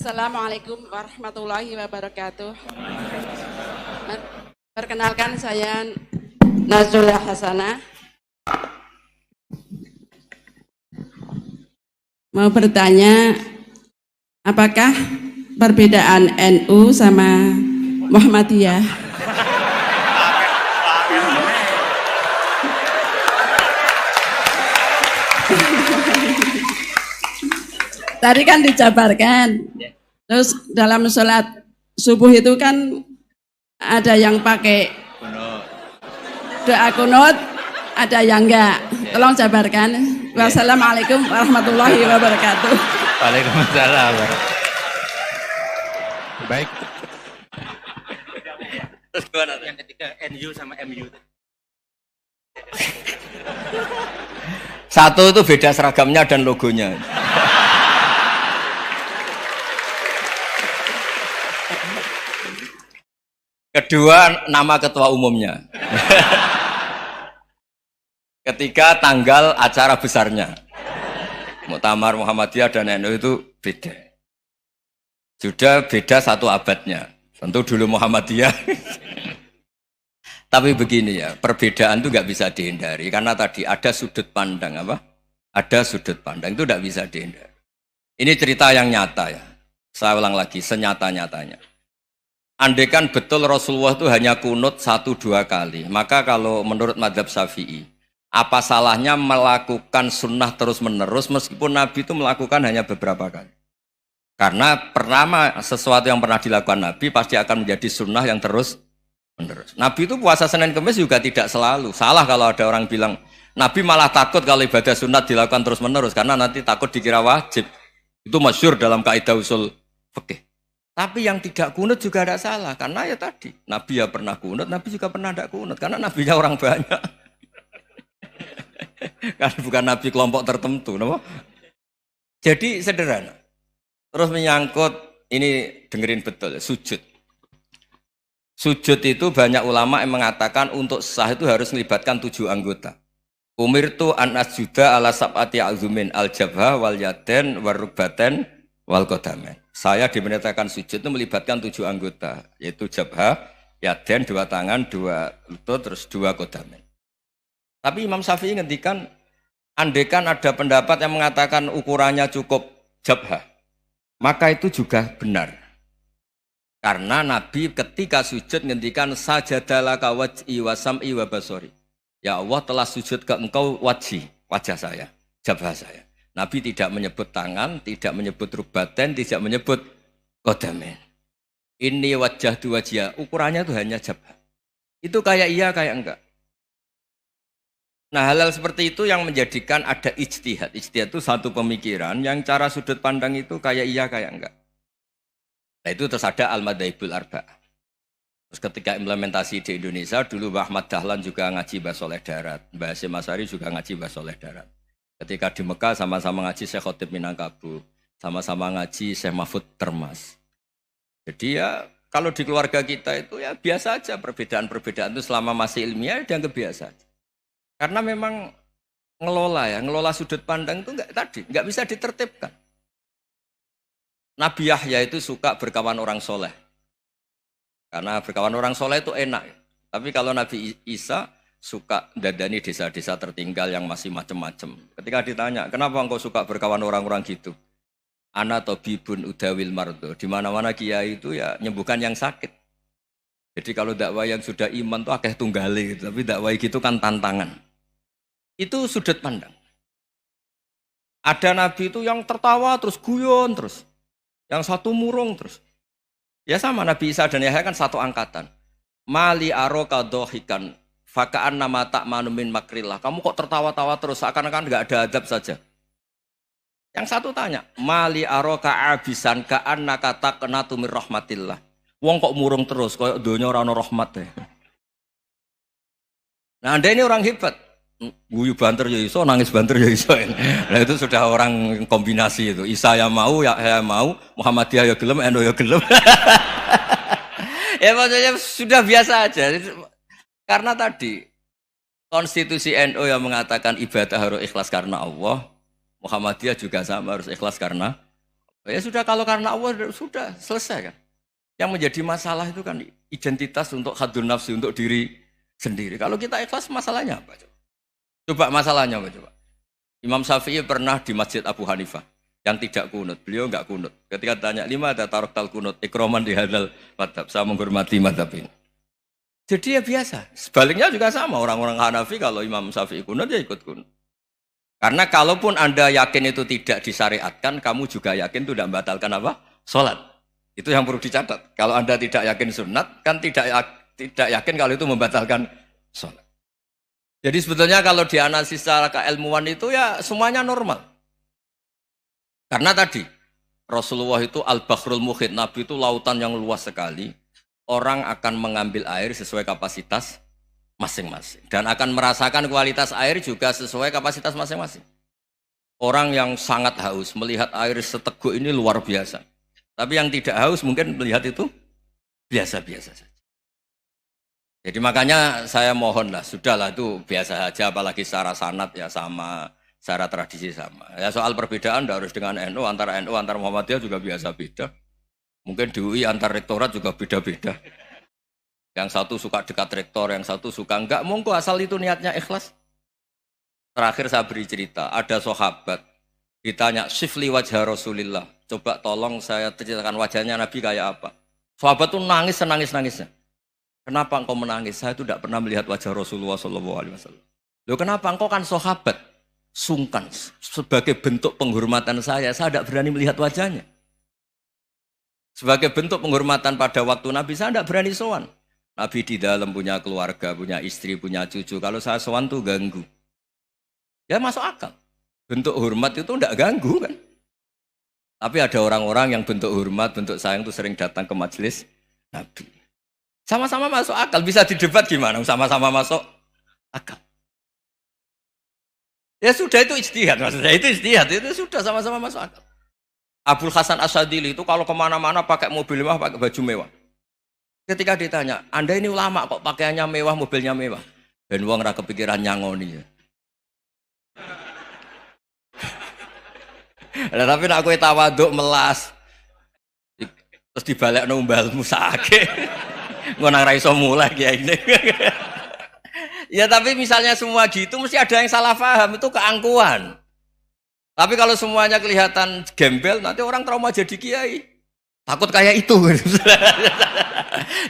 Assalamualaikum warahmatullahi wabarakatuh. Perkenalkan saya Nazrullah Hasanah. Mau bertanya, apakah perbedaan NU sama Muhammadiyah? Tadi kan dijabarkan. Terus dalam sholat subuh itu kan ada yang pakai doa kunut, ada yang enggak. Tolong jabarkan. Wassalamualaikum warahmatullahi wabarakatuh. Waalaikumsalam. Baik. Terus gimana yang ketiga NU sama MU? Satu itu beda seragamnya dan logonya. Kedua, nama ketua umumnya. Ketiga, tanggal acara besarnya. Muktamar Muhammadiyah dan NU itu beda. Sudah beda satu abadnya. Tentu dulu Muhammadiyah. Tapi begini ya, perbedaan itu nggak bisa dihindari. Karena tadi ada sudut pandang apa? Ada sudut pandang itu nggak bisa dihindari. Ini cerita yang nyata ya. Saya ulang lagi, senyata-nyatanya. Andaikan betul Rasulullah itu hanya kunut 1-2 kali, maka kalau menurut mazhab Syafi'i, apa salahnya melakukan sunnah terus-menerus meskipun Nabi itu melakukan hanya beberapa kali? Karena pertama, sesuatu yang pernah dilakukan Nabi pasti akan menjadi sunnah yang terus-menerus. Nabi itu puasa Senin Kemis juga tidak selalu. Salah kalau ada orang bilang, Nabi malah takut kalau ibadah sunat dilakukan terus-menerus, karena nanti takut dikira wajib. Itu masyhur dalam kaidah usul fikih. Tapi yang tidak kunut juga tidak salah, karena ya tadi Nabi ya pernah kunut, Nabi juga pernah tidak kunut, karena Nabinya orang banyak. Kan bukan Nabi kelompok tertentu, no? Jadi sederhana. Terus menyangkut ini, dengerin betul, sujud. Sujud itu banyak ulama yang mengatakan untuk sah itu harus melibatkan 7 anggota. Umirtu an asjuda ala sab'ati azumin al-jabha wal yaden warrubaten wal qadamen. Saya diperintahkan sujud itu melibatkan 7 anggota, yaitu jabha, yaden, 2 tangan, 2 lutut, terus 2 qadamen. Tapi Imam Syafi'i ngendikan, andaikan ada pendapat yang mengatakan ukurannya cukup jabha, maka itu juga benar. Karena Nabi ketika sujud ngendikan sajadalaka waj'i wa sam'i wa basori. Ya Allah telah sujud ke engkau wajah saya, jabha saya. Nabi tidak menyebut tangan, tidak menyebut rubaten, tidak menyebut qadamen. Ini wajah dua wajah, ukurannya itu hanya jabha. Itu kayak iya, kayak enggak. Nah, hal-hal seperti itu yang menjadikan ada ijtihad. Ijtihad itu satu pemikiran yang cara sudut pandang itu kayak iya, kayak enggak. Nah, itu terus ada al-madhaibul arba'ah. Terus ketika implementasi di Indonesia, dulu Mbah Ahmad Dahlan juga ngaji Bahasa Soleh Darat. Mbah Hasyim Asy'ari juga ngaji Bahasa Soleh Darat. Ketika di Mekah sama-sama ngaji Syekh Khotib Minangkabau, sama-sama ngaji Syekh Mahfud Termas. Jadi ya kalau di keluarga kita itu ya biasa aja, perbedaan-perbedaan itu selama masih ilmiah dianggap biasa aja. Karena memang ngelola sudut pandang itu nggak bisa ditertibkan. Nabi Yahya itu suka berkawan orang soleh. Karena berkawan orang soleh itu enak. Tapi kalau Nabi Isa suka dadani desa-desa tertinggal yang masih macam-macam. Ketika ditanya, kenapa engkau suka berkawan orang-orang gitu? Ana tabibun udawil mardo. Di mana-mana kiai itu ya nyembuhkan yang sakit. Jadi kalau dakwah yang sudah iman tuh akeh tunggali gitu. Tapi dakwah gitu kan tantangan. Itu sudut pandang. Ada nabi itu yang tertawa terus guyon terus. Yang satu murung terus. Ya sama Nabi Isa dan Yahya kan satu angkatan. Mali aroka dohikan fakaan nama tak manumin makrillah. Kamu kok tertawa-tawa terus, seakan-akan nggak ada adab saja. Yang satu tanya, mali aroka abisan kaan nakata kena tumir rahmatillah. Wong kok murung terus, kayak dunia orang rahmat ya. Nah, Anda ini orang hebat. Guyu banter ya iso, nangis banter ya iso. Nah itu sudah orang kombinasi itu. Isa ya mau, ya mau, Muhammadiyah ya gelem, NU ya gelem. Ya maksudnya sudah biasa aja. Karena tadi konstitusi NU yang mengatakan ibadah harus ikhlas karena Allah, Muhammadiyah juga sama harus ikhlas karena Ya sudah, kalau karena Allah sudah selesai kan. Yang menjadi masalah itu kan identitas untuk hadun nafsi, untuk diri sendiri. Kalau kita ikhlas, masalahnya apa? Coba masalahnya apa coba? Imam Syafi'i pernah di Masjid Abu Hanifah yang tidak kunut. Beliau enggak kunut. Ketika tanya, lima ada tarok tal kunut, ikroman di hadal madhab. Saya menghormati madhab ini. Jadi ya biasa. Sebaliknya juga sama. Orang-orang Hanafi kalau Imam Syafi'i kunut, ya ikut kunut. Karena kalaupun Anda yakin itu tidak disyariatkan, kamu juga yakin itu tidak membatalkan apa? Sholat. Itu yang perlu dicatat. Kalau Anda tidak yakin sunat, kan tidak yakin kalau itu membatalkan sholat. Jadi sebetulnya kalau dianalisis secara keilmuan itu ya semuanya normal. Karena tadi Rasulullah itu al-bahrul muhit, Nabi itu lautan yang luas sekali. Orang akan mengambil air sesuai kapasitas masing-masing. Dan akan merasakan kualitas air juga sesuai kapasitas masing-masing. Orang yang sangat haus melihat air seteguk ini luar biasa. Tapi yang tidak haus mungkin melihat itu biasa-biasa saja. Jadi makanya saya mohonlah, sudahlah itu biasa saja, apalagi secara sanad ya sama, secara tradisi sama. Ya soal perbedaan tidak harus dengan NU, antara Muhammadiyah juga biasa beda. Mungkin di UI antar rektorat juga beda-beda. Yang satu suka dekat rektor, yang satu suka enggak. Monggo asal itu niatnya ikhlas. Terakhir saya beri cerita, ada sahabat ditanya, "Sifli wajah Rasulillah." Coba tolong saya ceritakan wajahnya Nabi kayak apa. Sahabat tuh nangis senangis-nangisnya. Kenapa engkau menangis? Saya itu tidak pernah melihat wajah Rasulullah SAW. Loh kenapa? Engkau kan sahabat. Sungkan. Sebagai bentuk penghormatan saya tidak berani melihat wajahnya. Sebagai bentuk penghormatan pada waktu Nabi, saya tidak berani sowan. Nabi di dalam punya keluarga, punya istri, punya cucu. Kalau saya sowan tuh ganggu. Ya masuk akal. Bentuk hormat itu tidak ganggu kan. Tapi ada orang-orang yang bentuk hormat, bentuk sayang itu sering datang ke majelis Nabi. Sama-sama masuk akal, bisa didebat gimana? Sama-sama masuk akal. Ya sudah, itu ijtihad, maksudnya itu ijtihad, itu sudah sama-sama masuk akal. Abul Hasan Asyadili itu kalau kemana-mana pakai mobil mewah, pakai baju mewah. Ketika ditanya, Anda ini ulama kok pakaiannya mewah, mobilnya mewah. Dan wong ra kepikiran nyangoni ya. Nah, tapi nak kowe tawaduk melas. Terus dibalik numbalmu sakit. Ngonang ra iso mulai kayak gini. Ya tapi misalnya semua gitu mesti ada yang salah paham, itu keangkuhan. Tapi kalau semuanya kelihatan gembel, nanti orang trauma jadi kiai. Takut kayak itu.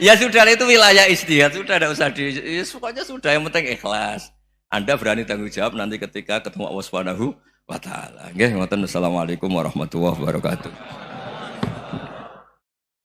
Ya sudah, itu wilayah ijtihad, sudah tidak usah ya, pokoknya sudah, yang penting ikhlas. Anda berani tanggung jawab nanti ketika ketemu Allah Subhanahu wa taala. Nggih, ngoten. Assalamualaikum warahmatullahi wabarakatuh.